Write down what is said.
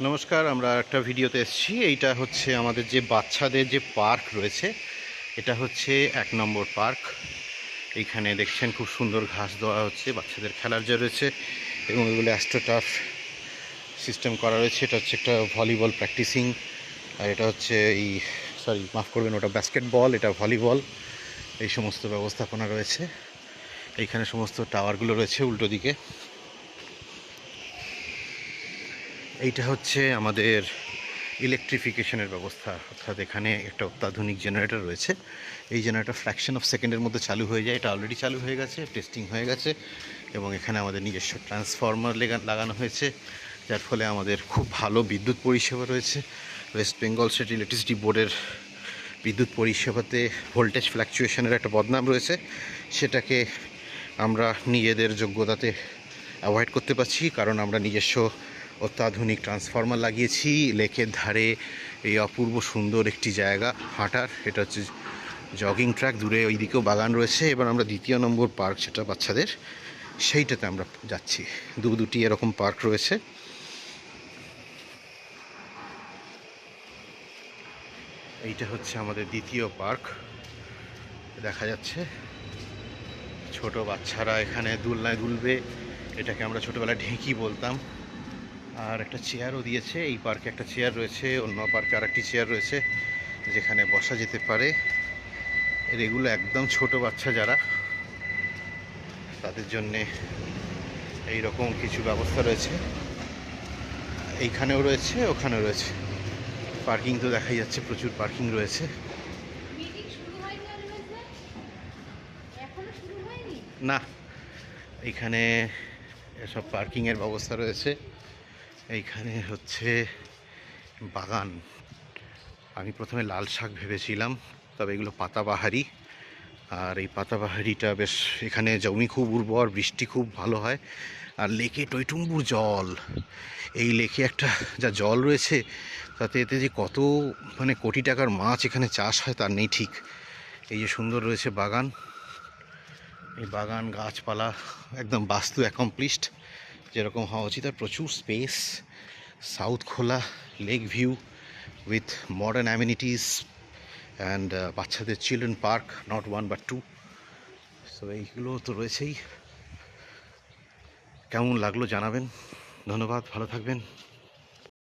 নমস্কার, আমরা একটা ভিডিওতে এসেছি। এইটা হচ্ছে আমাদের যে বাচ্চাদের যে পার্ক রয়েছে, এটা হচ্ছে 1 নম্বর পার্ক। এইখানে দেখছেন খুব সুন্দর ঘাস দেওয়া হচ্ছে, বাচ্চাদের খেলার যে রয়েছে এবং এগুলো অ্যাস্ট্রোটার্ফ সিস্টেম করা রয়েছে। এটা হচ্ছে একটা ভলিবল প্র্যাকটিসিং, আর এটা হচ্ছে মাফ করবেন, ওটা বাস্কেটবল, এটা ভলিবল। এই সমস্ত ব্যবস্থাপনা রয়েছে। এইখানে সমস্ত টাওয়ারগুলো রয়েছে উল্টো দিকে। এইটা হচ্ছে আমাদের ইলেকট্রিফিকেশনের ব্যবস্থা, অর্থাৎ এখানে একটা অত্যাধুনিক জেনারেটর রয়েছে। এই জেনারেটর ফ্র্যাকশন অফ সেকেন্ডের মধ্যে চালু হয়ে যায়। এটা অলরেডি চালু হয়ে গেছে, টেস্টিং হয়ে গেছে, এবং এখানে আমাদের নিজস্ব ট্রান্সফরমার লাগানো হয়েছে, যার ফলে আমাদের খুব ভালো বিদ্যুৎ পরিষেবা রয়েছে। ওয়েস্ট বেঙ্গল স্টেট ইলেকট্রিসিটি বোর্ডের বিদ্যুৎ পরিষেবাতে ভোল্টেজ ফ্ল্যাকচুয়েশনের একটা বদনাম রয়েছে, সেটাকে আমরা নিজেদের যোগ্যতাতে অ্যাভয়েড করতে পারছি, কারণ আমরা নিজস্ব অত্যাধুনিক ট্রান্সফরমার লাগিয়েছি লেকের ধারে। এই অপূর্ব সুন্দর একটি জায়গা হাঁটার, এটা হচ্ছে জগিং ট্র্যাক, দূরে ওই দিকেও বাগান রয়েছে। এবার আমরা 2 নম্বর পার্ক, সেটা বাচ্চাদের, সেইটাতে আমরা যাচ্ছি। দুটি এরকম পার্ক রয়েছে। এইটা হচ্ছে আমাদের 2য় পার্ক। দেখা যাচ্ছে ছোট বাচ্চারা এখানে দোলনায় দুলবে। এটাকে আমরা ছোটোবেলায় ঢেঁকি বলতাম। আর একটা চেয়ারও দিয়েছে। এই পার্কে একটা চেয়ার রয়েছে, অন্য পার্কে আর একটি চেয়ার রয়েছে যেখানে বসা যেতে পারে। এগুলো একদম ছোট বাচ্চা যারা, তাদের জন্যে এই রকম কিছু ব্যবস্থা রয়েছে। এইখানেও রয়েছে, ওখানেও রয়েছে। পার্কিং তো দেখাই যাচ্ছে, প্রচুর পার্কিং রয়েছে। না, এইখানে এসব পার্কিংয়ের ব্যবস্থা রয়েছে। এইখানে হচ্ছে বাগান। আমি প্রথমে লাল শাক ভেবেছিলাম, তবে এগুলো পাতাবাহারি। আর এই পাতাবাহারিটা বেশ, এখানে জমি খুব উর্বর, বৃষ্টি খুব ভালো হয়। আর লেকে টইটুম্বুর জল। এই লেকে একটা যা জল রয়েছে, তাতে এতে যে কত কোটি টাকার মাছ এখানে চাষ হয় তার নেই ঠিক। এই যে সুন্দর রয়েছে বাগান, এই বাগান গাছপালা একদম বাস্তু অ্যাকমপ্লিশড, যেরকম হওয়া উচিত। আর প্রচুর স্পেস, সাউথ খোলা lake view with modern amenities and বাচ্চাদের children park, not 1 but 2। So এইগুলো তো রয়েছেই। কেমন লাগলো জানাবেন। ধন্যবাদ, ভালো থাকবেন।